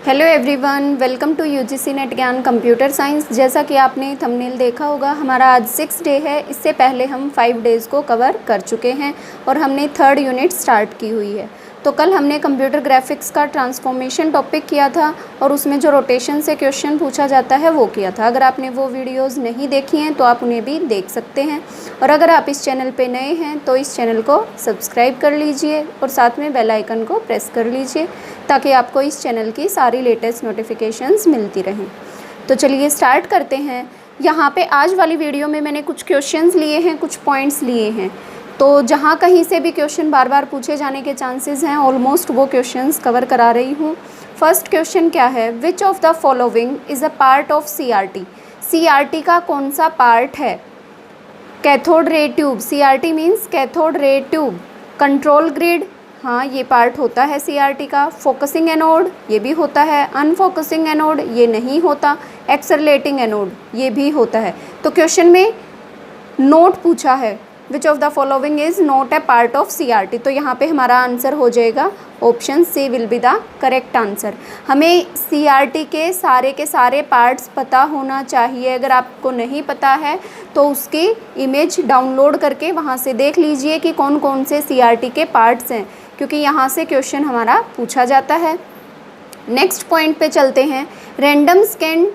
Hello everyone, welcome to UGC NET Gyan computer science. जैसा कि आपने थंबनेल देखा होगा, हमारा आज 6 डे है। इससे पहले हम 5 डेज़ को कवर कर चुके हैं और हमने 3rd यूनिट स्टार्ट की हुई है। तो कल हमने कंप्यूटर ग्राफिक्स का ट्रांसफॉर्मेशन टॉपिक किया था और उसमें जो रोटेशन से क्वेश्चन पूछा जाता है वो किया था। अगर आपने वो वीडियोज़ नहीं देखी हैं तो आप उन्हें भी देख सकते हैं। और अगर आप इस चैनल पे नए हैं तो इस चैनल को सब्सक्राइब कर लीजिए और साथ में बेल आइकन को प्रेस कर लीजिए ताकि आपको इस चैनल की सारी लेटेस्ट नोटिफिकेशंस मिलती रहें। तो चलिए स्टार्ट करते हैं। यहाँ पे आज वाली वीडियो में मैंने कुछ क्वेश्चंस लिए हैं, कुछ पॉइंट्स लिए हैं। तो जहाँ कहीं से भी क्वेश्चन बार बार पूछे जाने के चांसेस हैं, ऑलमोस्ट वो क्वेश्चंस कवर करा रही हूँ। फर्स्ट क्वेश्चन क्या है, which of the following is a part of CRT। CRT का कौन सा पार्ट है? Cathode ray tube, CRT means cathode ray tube. Control grid, हाँ ये पार्ट होता है CRT का। फोकसिंग एनोड, ये भी होता है। अनफोकसिंग एनोड, ये नहीं होता। एक्सेलरेटिंग एनोड, ये भी होता है। तो क्वेश्चन में नोट पूछा है, which of the following is not a part of CRT। तो यहाँ पे हमारा आंसर हो जाएगा option C will be the correct answer. हमें CRT के सारे पार्ट्स पता होना चाहिए। अगर आपको नहीं पता है तो उसकी इमेज डाउनलोड करके वहाँ से देख लीजिए कि कौन कौन से CRT के पार्ट्स हैं, क्योंकि यहाँ से क्वेश्चन हमारा पूछा जाता है। नेक्स्ट पॉइंट पे चलते हैं, रैंडम स्कैन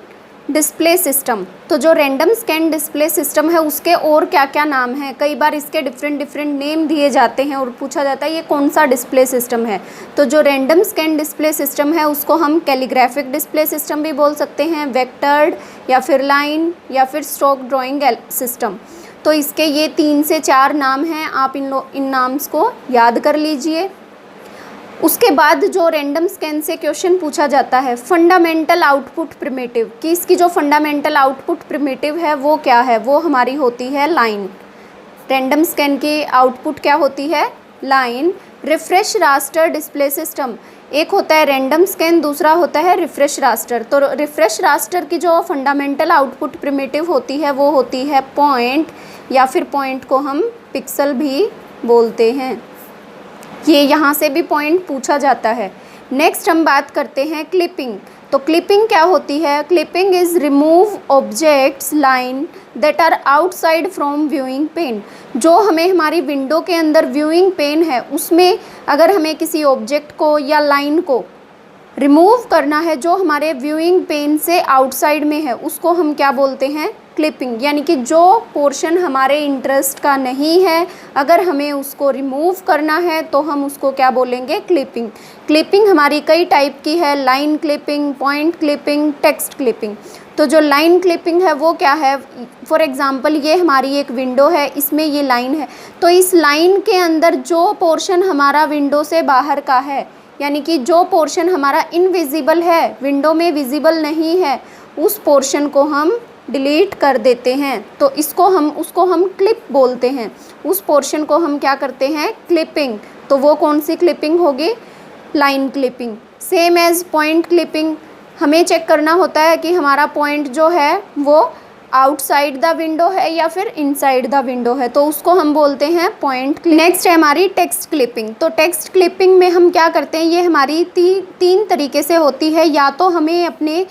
डिस्प्ले सिस्टम। तो जो रैंडम स्कैन डिस्प्ले सिस्टम है उसके और क्या क्या नाम हैं? कई बार इसके डिफरेंट नेम दिए जाते हैं और पूछा जाता है ये कौन सा डिस्प्ले सिस्टम है। तो जो रैंडम स्कैन डिस्प्ले सिस्टम है उसको हम कैलीग्राफिक डिस्प्ले सिस्टम भी बोल सकते हैं, वेक्टर्ड या फिर लाइन या फिर स्ट्रोक ड्राइंग सिस्टम। तो इसके ये 3 से 4 नाम हैं, आप इन नाम्स को याद कर लीजिए। उसके बाद जो रैंडम स्कैन से क्वेश्चन पूछा जाता है, फंडामेंटल आउटपुट प्रिमिटिव, कि इसकी जो फंडामेंटल आउटपुट प्रिमिटिव है वो क्या है? वो हमारी होती है लाइन। रैंडम स्कैन की आउटपुट क्या होती है? Line. Refresh raster display system, एक होता है रैंडम स्कैन, दूसरा होता है रिफ्रेश रास्टर। तो रिफ्रेश रास्टर की जो फंडामेंटल आउटपुट प्रिमिटिव होती है वो होती है पॉइंट, या फिर पॉइंट को हम पिक्सल भी बोलते हैं। ये यहाँ से भी पॉइंट पूछा जाता है। नेक्स्ट हम बात करते हैं क्लिपिंग। तो क्लिपिंग क्या होती है? Clipping is remove objects line that are outside from viewing pane. जो हमें हमारी विंडो के अंदर व्यूइंग पेन है उसमें अगर हमें किसी ऑब्जेक्ट को या लाइन को रिमूव करना है जो हमारे व्यूइंग पेन से आउटसाइड में है, उसको हम क्या बोलते हैं? क्लिपिंग। यानी कि जो पोर्शन हमारे इंटरेस्ट का नहीं है अगर हमें उसको रिमूव करना है तो हम उसको क्या बोलेंगे? क्लिपिंग। क्लिपिंग हमारी कई टाइप की है, line clipping, point clipping, text clipping. तो जो लाइन क्लिपिंग है वो क्या है? फॉर एग्ज़ाम्पल ये हमारी एक विंडो है, इसमें ये लाइन है, तो इस लाइन के अंदर जो पोर्शन हमारा विंडो से बाहर का है, यानी कि जो पोर्शन हमारा इनविजिबल है, विंडो में विजिबल नहीं है, उस पोर्शन को हम डिलीट कर देते हैं। तो उसको हम क्लिप बोलते हैं। उस पोर्शन को हम क्या करते हैं? क्लिपिंग। तो वो कौन सी क्लिपिंग होगी? Line clipping. Same as point clipping, हमें चेक करना होता है कि हमारा पॉइंट जो है वो आउटसाइड द विंडो है या फिर इनसाइड द विंडो है, तो उसको हम बोलते हैं पॉइंट। नेक्स्ट है हमारी टेक्स्ट क्लिपिंग। तो टेक्स्ट क्लिपिंग में हम क्या करते हैं? ये हमारी 3 तरीके से होती है। या तो हमें अपने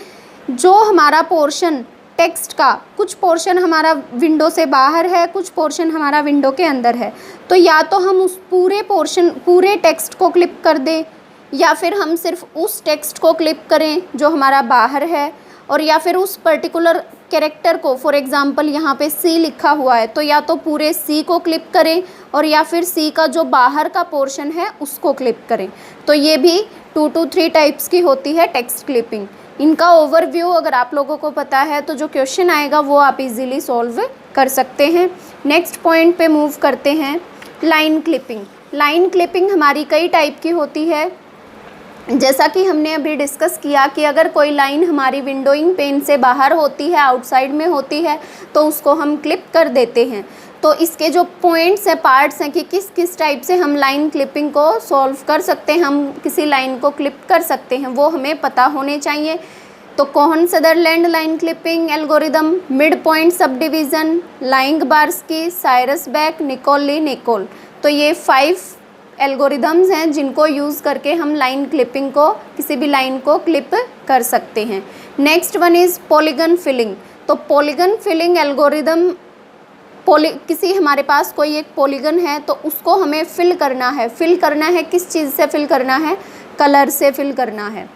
जो हमारा पोर्शन टेक्स्ट का, कुछ पोर्शन हमारा विंडो से बाहर है, कुछ पोर्शन हमारा विंडो के अंदर है, तो या तो हम उस पूरे टेक्स्ट को क्लिप कर दें, या फिर हम सिर्फ उस टेक्स्ट को क्लिप करें जो हमारा बाहर है, और या फिर उस पर्टिकुलर कैरेक्टर को, फॉर एग्ज़ाम्पल यहाँ पे C लिखा हुआ है तो या तो पूरे C को क्लिप करें और या फिर C का जो बाहर का पोर्शन है उसको क्लिप करें। तो ये भी 2 to 3 टाइप्स की होती है टेक्स्ट क्लिपिंग। इनका ओवरव्यू अगर आप लोगों को पता है तो जो क्वेश्चन आएगा वो आप इजीली सॉल्व कर सकते हैं। नेक्स्ट पॉइंट पे मूव करते हैं, लाइन क्लिपिंग। लाइन क्लिपिंग हमारी कई टाइप की होती है। जैसा कि हमने अभी डिस्कस किया कि अगर कोई लाइन हमारी विंडोइंग पेन से बाहर होती है, आउटसाइड में होती है, तो उसको हम क्लिप कर देते हैं। तो इसके जो पॉइंट्स हैं, पार्ट्स हैं कि किस किस टाइप से हम लाइन क्लिपिंग को सॉल्व कर सकते हैं, हम किसी लाइन को क्लिप कर सकते हैं, वो हमें पता होने चाहिए। तो Cohen Sutherland line clipping algorithm, midpoint subdivision, Liang Barsky, Cyrus Beck, Nicholl Lee Nicholl. तो ये 5 एल्गोरिदम्स हैं जिनको यूज़ करके हम लाइन क्लिपिंग को, किसी भी लाइन को क्लिप कर सकते हैं। Next one is polygon filling. तो पॉलीगन फिलिंग एल्गोरिदम, किसी हमारे पास कोई एक पॉलीगन है तो उसको हमें फिल करना है। फिल करना है किस चीज़ से फिल करना है? कलर से फिल करना है।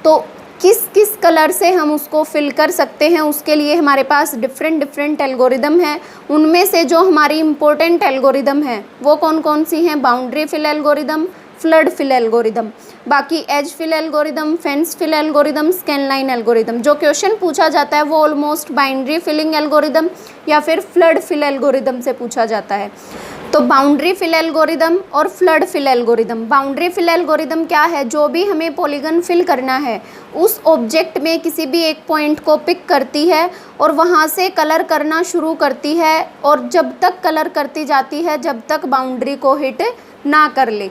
तो किस किस कलर से हम उसको फिल कर सकते हैं, उसके लिए हमारे पास डिफरेंट एल्गोरिदम हैं। उनमें से जो हमारी इम्पोर्टेंट एल्गोरिदम है वो कौन कौन सी हैं? Boundary fill algorithm, flood fill algorithm, बाकी edge fill algorithm, fence fill algorithm, scan line algorithm. जो क्वेश्चन पूछा जाता है वो ऑलमोस्ट बाउंड्री फिलिंग एल्गोरिदम या फिर फ्लड फिल एल्गोरिदम से पूछा जाता है। तो बाउंड्री फिल एल्गोरिदम और flood fill algorithm. Boundary fill algorithm क्या है? जो भी हमें पॉलीगन फिल करना है उस ऑब्जेक्ट में किसी भी एक पॉइंट को पिक करती है और वहाँ से कलर करना शुरू करती है, और जब तक कलर करती जाती है जब तक बाउंड्री को हिट ना कर ले।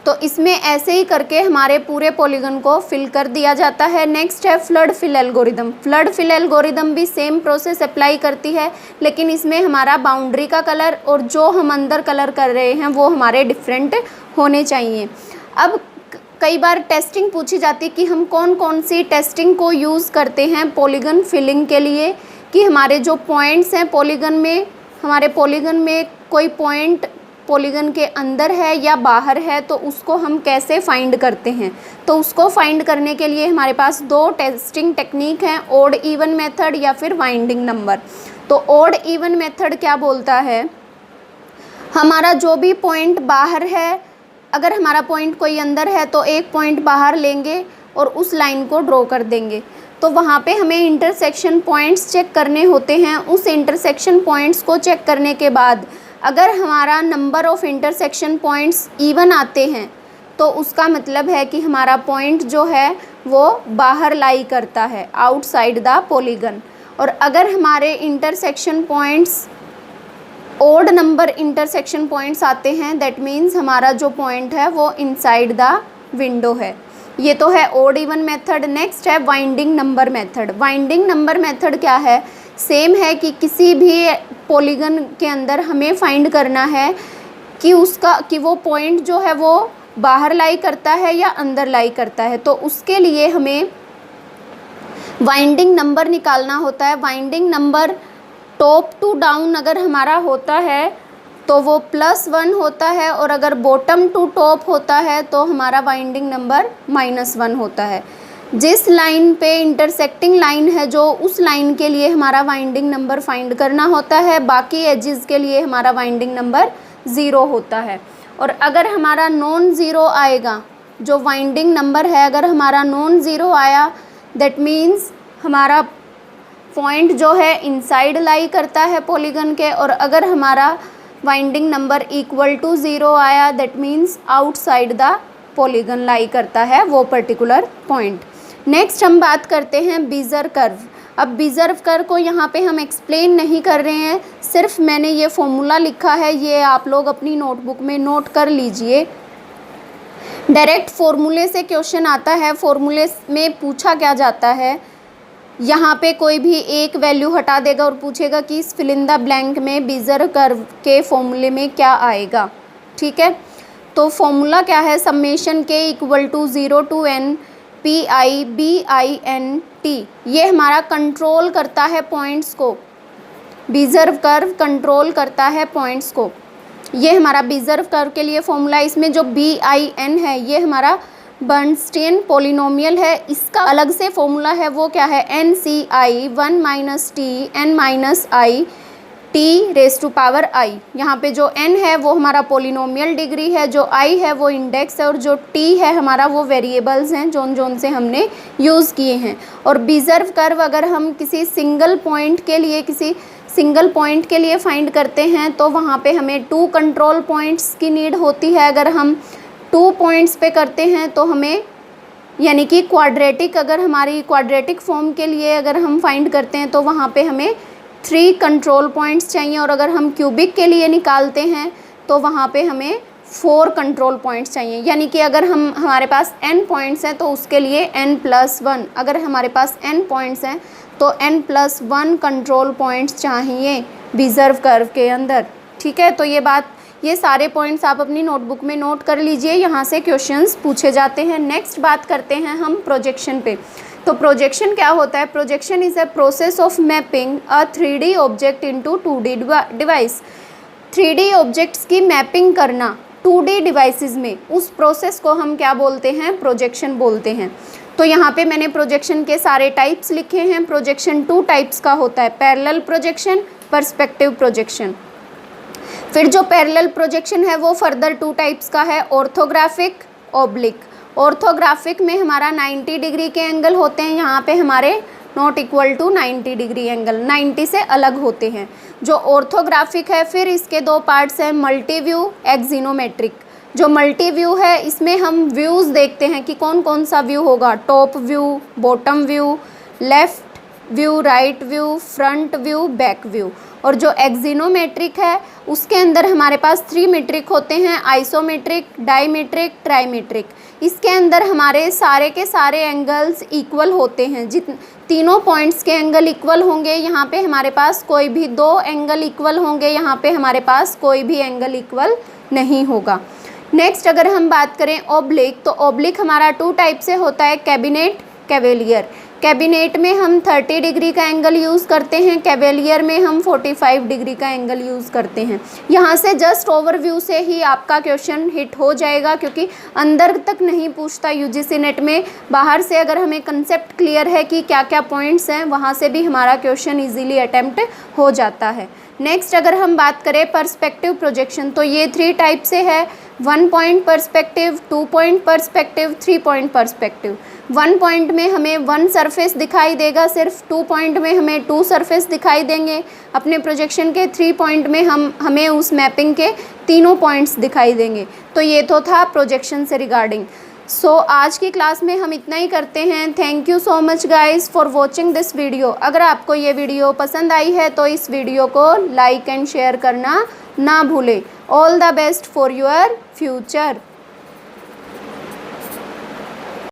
तो इसमें ऐसे ही करके हमारे पूरे पॉलीगन को फिल कर दिया जाता है। नेक्स्ट है flood fill algorithm. Flood fill algorithm भी सेम प्रोसेस अप्लाई करती है, लेकिन इसमें हमारा बाउंड्री का कलर और जो हम अंदर कलर कर रहे हैं वो हमारे डिफरेंट होने चाहिए। अब कई बार टेस्टिंग पूछी जाती है कि हम कौन कौन सी टेस्टिंग को यूज़ करते हैं पॉलीगन फिलिंग के लिए, कि हमारे जो पॉइंट्स हैं पॉलीगन में, हमारे पॉलीगन में कोई पॉइंट पॉलीगन के अंदर है या बाहर है, तो उसको हम कैसे फाइंड करते हैं। तो उसको फाइंड करने के लिए हमारे पास दो टेस्टिंग टेक्निक हैं, ओड इवन मेथड या फिर वाइंडिंग नंबर। तो ओड इवन मेथड क्या बोलता है? हमारा जो भी पॉइंट बाहर है, अगर हमारा पॉइंट कोई अंदर है तो एक पॉइंट बाहर लेंगे और उस लाइन को ड्रॉ कर देंगे। तो वहाँ पे हमें इंटरसेक्शन पॉइंट्स चेक करने होते हैं। उस इंटरसेक्शन पॉइंट्स को चेक करने के बाद अगर हमारा number of intersection points even आते हैं तो उसका मतलब है कि हमारा पॉइंट जो है वो बाहर लाई करता है, आउटसाइड द पॉलीगन। और अगर हमारे intersection points odd number intersection points आते हैं, दैट मीन्स हमारा जो पॉइंट है वो इनसाइड द विंडो है। ये तो है ओड इवन मेथड। नेक्स्ट है winding number method. Winding number method क्या है? सेम है कि किसी भी पॉलीगन के अंदर हमें फाइंड करना है कि वो पॉइंट जो है वो बाहर लाई करता है या अंदर लाई करता है। तो उसके लिए हमें वाइंडिंग नंबर निकालना होता है। Winding number top to down अगर हमारा होता है तो वो +1 होता है, और अगर बॉटम टू टॉप होता है तो हमारा वाइंडिंग नंबर -1 होता है। जिस लाइन पे इंटरसेक्टिंग लाइन है जो उस लाइन के लिए हमारा वाइंडिंग नंबर फाइंड करना होता है, बाकी एजेस के लिए हमारा वाइंडिंग नंबर 0 होता है। और अगर हमारा नॉन ज़ीरो आएगा, जो वाइंडिंग नंबर है अगर हमारा नॉन ज़ीरो आया, दैट मीन्स हमारा पॉइंट जो है इनसाइड लाई करता है पॉलीगन के, और अगर हमारा वाइंडिंग नंबर = 0 आया, that means outside the polygon lie करता है वो पर्टिकुलर पॉइंट। नेक्स्ट हम बात करते हैं बीजर कर्व। अब बीजर कर्व को यहाँ पे हम एक्सप्लेन नहीं कर रहे हैं, सिर्फ मैंने ये फॉर्मूला लिखा है, ये आप लोग अपनी नोटबुक में नोट कर लीजिए। डायरेक्ट फॉर्मूले से क्वेश्चन आता है। फॉर्मूले में पूछा क्या जाता है, यहाँ पे कोई भी एक वैल्यू हटा देगा और पूछेगा कि इस फिल इन द ब्लैंक में बीजर कर्व के फॉर्मूले में क्या आएगा। ठीक है, तो फॉर्मूला क्या है? Summation k = 0 to n PIBINT। ये हमारा कंट्रोल करता है पॉइंट्स को, बीजर कर्व कंट्रोल करता है पॉइंट्स को। ये हमारा बीजर कर्व के लिए फॉर्मूला। इसमें जो BIN है ये हमारा बर्नस्टीन पॉलिनोमियल है। इसका अलग से फॉर्मूला है, वो क्या है? NCI 1 - T n - I T⁻⁴ यहाँ पे जो n है वो हमारा पॉलिनोमियल डिग्री है, जो i है वो इंडेक्स है, और जो t है हमारा वो वेरिएबल्स हैं जोन से हमने यूज़ किए हैं। और बीजर कर्व अगर हम किसी सिंगल पॉइंट के लिए फाइंड करते हैं तो वहाँ पे हमें 2 कंट्रोल पॉइंट्स की नीड होती है। अगर हम 2 पॉइंट्स पे करते हैं तो हमें, यानी कि क्वाड्रेटिक, अगर हमारी क्वाड्रेटिक फॉर्म के लिए अगर हम फाइंड करते हैं तो वहाँ पे हमें 3 कंट्रोल पॉइंट्स चाहिए, और अगर हम क्यूबिक के लिए निकालते हैं तो वहाँ पे हमें 4 कंट्रोल पॉइंट्स चाहिए। यानी कि अगर हमारे पास n पॉइंट्स हैं तो उसके लिए n+1, अगर हमारे पास n पॉइंट्स हैं तो n+1 कंट्रोल पॉइंट्स चाहिए बीजर कर्व के अंदर। ठीक है, तो ये बात ये सारे पॉइंट्स आप अपनी नोटबुक में नोट कर लीजिए, यहाँ से क्वेश्चंस पूछे जाते हैं। नेक्स्ट बात करते हैं हम प्रोजेक्शन पे। तो प्रोजेक्शन क्या होता है? Projection is a process of mapping a 3D object into 2D device. 3D objects की मैपिंग करना 2D डिवाइसेस में, उस प्रोसेस को हम क्या बोलते हैं? प्रोजेक्शन बोलते हैं। तो यहाँ पे मैंने प्रोजेक्शन के सारे टाइप्स लिखे हैं। प्रोजेक्शन 2 टाइप्स का होता है, पैरेलल प्रोजेक्शन, पर्सपेक्टिव प्रोजेक्शन। फिर जो पैरेलल प्रोजेक्शन है वो फर्दर 2 टाइप्स का है, ऑर्थोग्राफिक, ऑब्लिक। ऑर्थोग्राफिक में हमारा 90 डिग्री के एंगल होते हैं, यहाँ पे हमारे not equal to 90 degree angle, 90 से अलग होते हैं जो ऑर्थोग्राफिक है। फिर इसके 2 पार्ट्स हैं, मल्टी व्यू, एक्जिनोमेट्रिक। जो मल्टी व्यू है इसमें हम व्यूज़ देखते हैं कि कौन कौन सा व्यू होगा, top view, bottom view, left view, right view, front view, back view. और जो एक्जिनोमेट्रिक है उसके अंदर हमारे पास 3 मीट्रिक होते हैं, आइसोमेट्रिक, डाईमेट्रिक, ट्राईमेट्रिक। इसके अंदर हमारे सारे के सारे एंगल्स इक्वल होते हैं, तीनों पॉइंट्स के एंगल इक्वल होंगे। यहाँ पे हमारे पास कोई भी 2 एंगल इक्वल होंगे, यहाँ पे हमारे पास कोई भी एंगल इक्वल नहीं होगा। नेक्स्ट अगर हम बात करें ऑब्लिक, तो ऑब्लिक हमारा 2 टाइप से होता है, कैबिनेट, कैवेलियर। कैबिनेट में हम 30 डिग्री का एंगल यूज़ करते हैं, कैवेलियर में हम 45 डिग्री का एंगल यूज़ करते हैं। यहाँ से जस्ट ओवरव्यू से ही आपका क्वेश्चन हिट हो जाएगा, क्योंकि अंदर तक नहीं पूछता यूजीसी नेट में। बाहर से अगर हमें कंसेप्ट क्लियर है कि क्या क्या पॉइंट्स हैं, वहाँ से भी हमारा क्वेश्चन ईजीली अटैम्प्ट हो जाता है। नेक्स्ट अगर हम बात करें पर्सपेक्टिव प्रोजेक्शन, तो ये 3 टाइप से है, 1 point perspective, 2 point perspective, 3 point perspective. 1 point में हमें 1 सरफेस दिखाई देगा सिर्फ, 2 पॉइंट में हमें 2 सरफेस दिखाई देंगे अपने प्रोजेक्शन के, 3 पॉइंट में हमें उस मैपिंग के तीनों पॉइंट्स दिखाई देंगे। तो ये तो था प्रोजेक्शन से रिगार्डिंग। आज की क्लास में हम इतना ही करते हैं। Thank you so much guys for watching this video. अगर आपको ये वीडियो पसंद आई है तो इस वीडियो को लाइक एंड शेयर करना ना भूलें। All the best for your future.